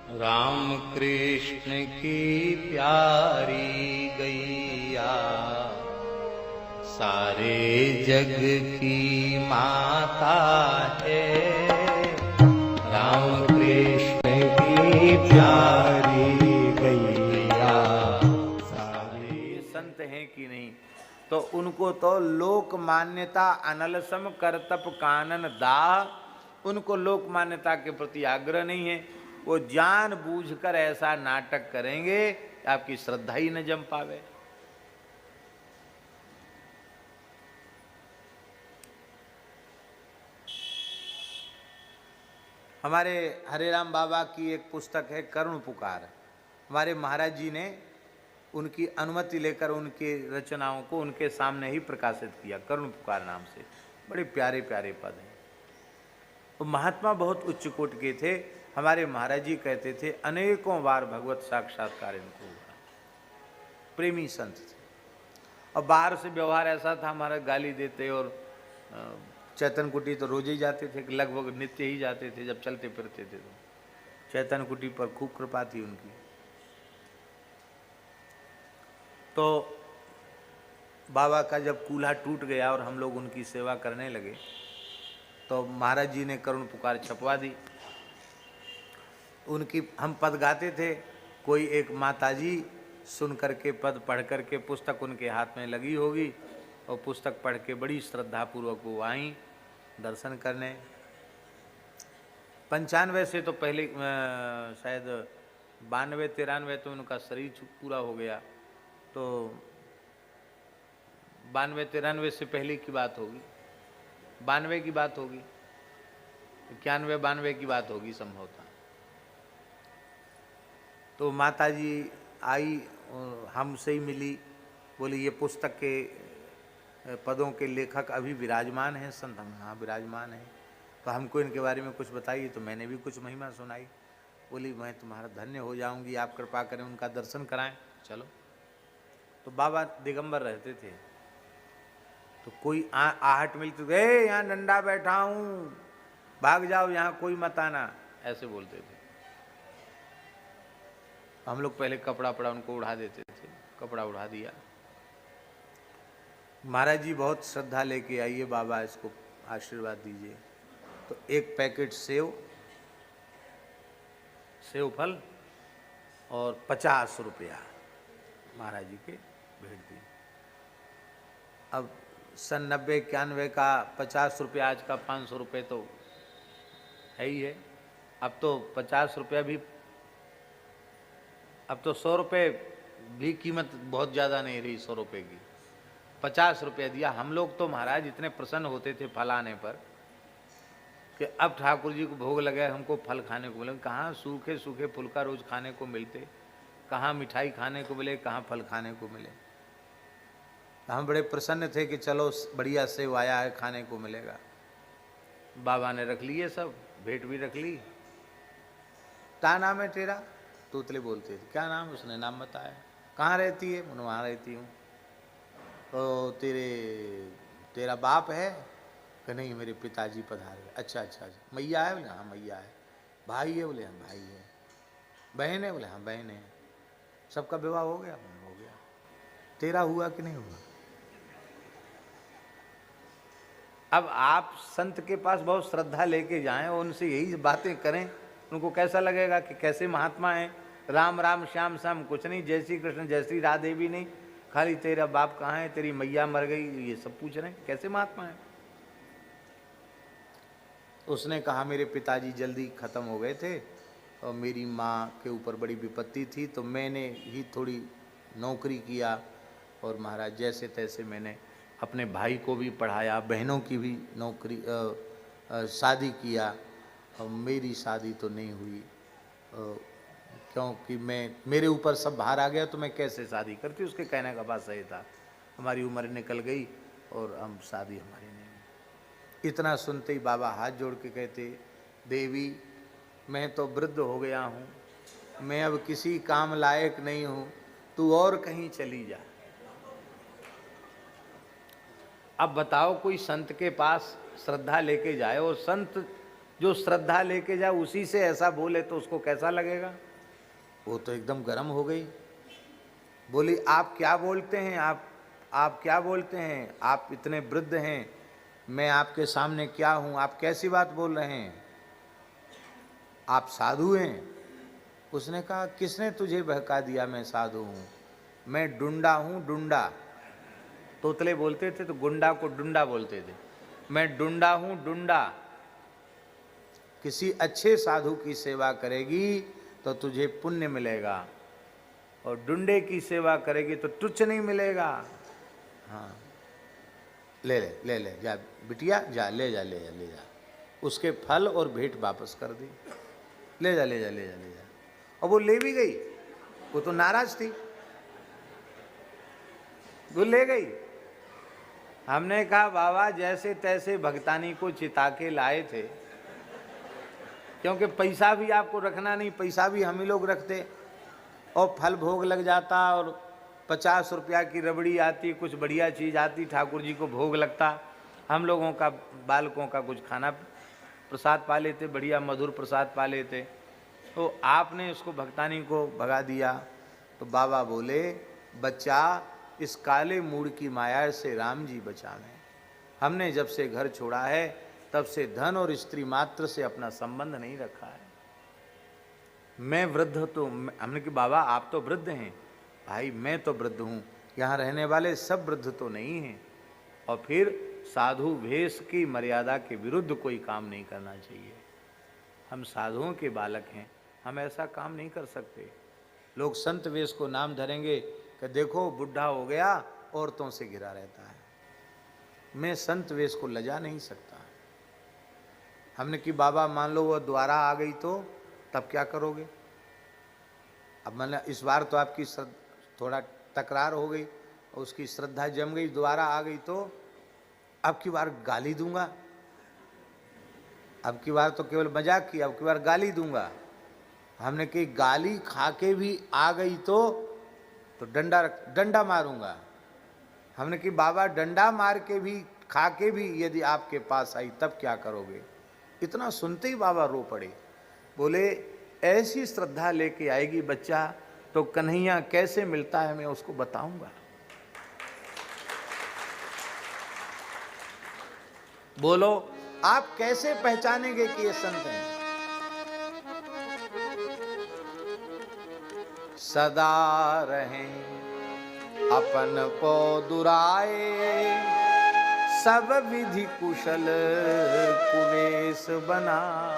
राम कृष्ण की प्यारी गैया सारे जग की माता है। राम कृष्ण की प्यारी गैया सारे। संत हैं कि नहीं, तो उनको तो लोक मान्यता अनलसम करतप कानन दाह, उनको लोक मान्यता के प्रति आग्रह नहीं है। वो जान बूझकर ऐसा नाटक करेंगे आपकी श्रद्धा ही न जम पावे। हमारे हरे राम बाबा की एक पुस्तक है करुण पुकार। हमारे महाराज जी ने उनकी अनुमति लेकर उनकी रचनाओं को उनके सामने ही प्रकाशित किया, करुण पुकार नाम से। बड़े प्यारे प्यारे पद हैं। वो महात्मा बहुत उच्च कोटि के थे। हमारे महाराज जी कहते थे अनेकों बार भगवत साक्षात्कार इनको हुआ। प्रेमी संत थे। और बाहर से व्यवहार ऐसा था, हमारा गाली देते। और चैतन कुटी तो रोज ही जाते थे, लगभग नित्य ही जाते थे जब चलते फिरते थे। तो चैतन कुटी पर खूब कृपा थी उनकी। तो बाबा का जब कूल्हा टूट गया और हम लोग उनकी सेवा करने लगे, तो महाराज जी ने करुण पुकार छपवा दी। उनकी हम पद गाते थे। कोई एक माताजी सुन करके पद पढ़ करके पुस्तक उनके हाथ में लगी होगी, और पुस्तक पढ़ के बड़ी श्रद्धापूर्वक वो आई दर्शन करने। 95 से तो पहले शायद 92-93 तो उनका शरीर पूरा हो गया। तो 92-93 से पहले की बात होगी, 92 की बात होगी, 91-92 की बात होगी संभवतः। तो माता जी आई और हमसे ही मिली, बोली ये पुस्तक के पदों के लेखक अभी विराजमान हैं संत? हम हाँ विराजमान हैं। तो हमको इनके बारे में कुछ बताइए। तो मैंने भी कुछ महिमा सुनाई। बोली मैं तुम्हारा धन्य हो जाऊंगी, आप कृपा करें उनका दर्शन कराएं। चलो। तो बाबा दिगंबर रहते थे। तो कोई आहट मिलती, ए यहाँ डंडा बैठा हूँ, भाग जाओ, यहाँ कोई मत आना, ऐसे बोलते थे। हम लोग पहले कपड़ा पड़ा उनको उड़ा देते थे। कपड़ा उड़ा दिया। महाराज जी बहुत श्रद्धा लेके आइए बाबा, इसको आशीर्वाद दीजिए। तो एक पैकेट सेव फल और 50 रुपया महाराज जी के भेंट दी। अब सन 90-91 का 50 रुपया आज का 500 रुपये तो है ही है। अब तो 50 रुपया भी, अब तो 100 रुपये भी कीमत बहुत ज़्यादा नहीं रही 100 रुपये की। 50 रुपया दिया। हम लोग तो महाराज इतने प्रसन्न होते थे फल आने पर कि अब ठाकुर जी को भोग लगे, हमको फल खाने को मिले। कहाँ सूखे सूखे फुलका रोज खाने को मिलते, कहाँ मिठाई खाने को मिले, कहाँ फल खाने को मिले। हम बड़े प्रसन्न थे कि चलो बढ़िया सेव आया है, खाने को मिलेगा। बाबा ने रख लिए सब, भेंट भी रख ली। क्या नाम है तेरा? तोतले बोलते थे। क्या नाम? उसने नाम बताया। कहाँ रहती है? मैंने वहाँ रहती हूँ। तो तेरा बाप है? कि नहीं, मेरे पिताजी पधारे। अच्छा अच्छा अच्छा। मैया है? बोले हाँ मैया है। भाई है? बोले हाँ भाई है। बहन है? बोले हाँ बहन है। सबका विवाह हो गया? हो गया। तेरा हुआ कि नहीं हुआ? अब आप संत के पास बहुत श्रद्धा लेके जाएं और उनसे यही बातें करें, उनको कैसा लगेगा कि कैसे महात्मा हैं। राम राम श्याम श्याम कुछ नहीं, जय श्री कृष्ण जय श्री राधे भी नहीं, खाली तेरा बाप कहाँ है, तेरी मैया मर गई, ये सब पूछ रहे हैं। कैसे महात्मा है? उसने कहा मेरे पिताजी जल्दी ख़त्म हो गए थे और मेरी माँ के ऊपर बड़ी विपत्ति थी, तो मैंने ही थोड़ी नौकरी किया और महाराज जैसे तैसे मैंने अपने भाई को भी पढ़ाया, बहनों की भी नौकरी शादी किया। और मेरी शादी तो नहीं हुई क्योंकि मेरे ऊपर सब भार आ गया, तो मैं कैसे शादी करती। उसके कहने का बात सही था। हमारी उम्र निकल गई और हम शादी हमारी नहीं हुई। इतना सुनते ही बाबा हाथ जोड़ के कहते, देवी मैं तो वृद्ध हो गया हूँ, मैं अब किसी काम लायक नहीं हूँ, तू और कहीं चली जा। अब बताओ कोई संत के पास श्रद्धा लेके जाए और संत जो श्रद्धा लेके जाए उसी से ऐसा बोले तो उसको कैसा लगेगा? वो तो एकदम गर्म हो गई। बोली आप क्या बोलते हैं? आप क्या बोलते हैं? आप इतने वृद्ध हैं, मैं आपके सामने क्या हूँ? आप कैसी बात बोल रहे हैं? आप साधु हैं? उसने कहा किसने तुझे बहका दिया मैं साधु हूँ? मैं डुंडा हूँ, डुंडा। तोतले बोलते थे तो गुंडा को डुंडा बोलते थे। मैं डुंडा हूँ, डुंडा। किसी अच्छे साधु की सेवा करेगी तो तुझे पुण्य मिलेगा, और डुंडे की सेवा करेगी तो तुच्छ नहीं मिलेगा। हाँ, ले ले ले ले जा बिटिया, जा ले जा ले जा ले जा। उसके फल और भेंट वापस कर दी। ले जा ले जा ले जा ले जा। और वो ले भी गई। वो तो नाराज थी, वो ले गई। हमने कहा बाबा जैसे तैसे भगतानी को चिता के लाए थे, क्योंकि पैसा भी आपको रखना नहीं, पैसा भी हम ही लोग रखते, और फल भोग लग जाता, और 50 रुपया की रबड़ी आती, कुछ बढ़िया चीज़ आती, ठाकुर जी को भोग लगता, हम लोगों का बालकों का कुछ खाना प्रसाद पा लेते, बढ़िया मधुर प्रसाद पा लेते। तो आपने उसको भगतानी को भगा दिया। तो बाबा बोले बच्चा, इस काले मूड की माया से राम जी बचावें। हमने जब से घर छोड़ा है तब से धन और स्त्री मात्र से अपना संबंध नहीं रखा है। मैं वृद्ध तो हमने कि बाबा आप तो वृद्ध हैं। भाई मैं तो वृद्ध हूँ, यहाँ रहने वाले सब वृद्ध तो नहीं हैं। और फिर साधु वेश की मर्यादा के विरुद्ध कोई काम नहीं करना चाहिए। हम साधुओं के बालक हैं, हम ऐसा काम नहीं कर सकते। लोग संत वेश को नाम धरेंगे कि देखो बुढ़ा हो गया, औरतों से घिरा रहता है। मैं संत वेश को लजा नहीं सकता। हमने कि बाबा मान लो वो द्वारा आ गई तो तब क्या करोगे? अब मैंने इस बार तो आपकी थोड़ा तकरार हो गई और उसकी श्रद्धा जम गई, द्वारा आ गई तो अब की बार गाली दूंगा। अब की बार तो केवल मजाक की, अब की बार गाली दूंगा। हमने कि गाली खा के भी आ गई तो डंडा मारूंगा। हमने कि बाबा डंडा मार के भी खा के भी यदि आपके पास आई तब क्या करोगे? इतना सुनते ही बाबा रो पड़े। बोले ऐसी श्रद्धा लेके आएगी बच्चा तो कन्हैया कैसे मिलता है मैं उसको बताऊंगा। बोलो आप कैसे पहचानेंगे कि ये संत हैं? सदा रहें अपन को दुराए, सब विधि कुशल कुवेश बनाए।